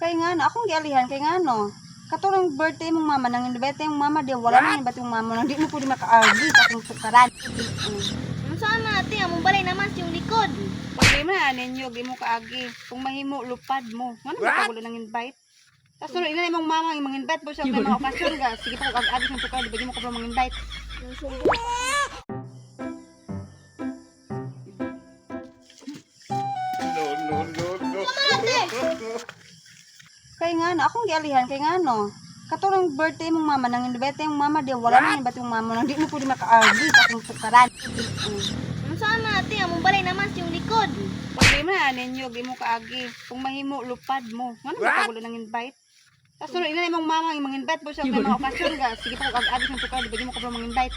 Kay nga no, akong gialihan kay nga no. Katulong birthday mong mama nang invite yung mama di wala nang invite yung mama nang di mo pwede maka-argue sa akong sukaran. Ano saan ate? Among balay naman sa yung likod. Pag na ninyo di mo kaagi. Kung mahimo lupad mo. Ngano ba wala nang invite? Tapos sunod ina imong mama ang invite mo sa mga okasyon ga. Sige pa kag agi sa sukaran di mo ka pa mang invite. Kay nga no, akong gialihan kay nga no. Katulong birthday mong mama nang invite yung mama di wala nang invite yung mama nang di mo pwede maka-argue sa akong sukaran. Ano saan ate? Among balay naman sa yung likod. Pag na ninyo di mo kaagi. Kung mahimo lupad mo. Ngano ba wala nang invite? Tapos sunod ina imong mama ang invite mo sa mga okasyon ga. Sige pa kag agi sa sukaran di mo ka pa mang invite.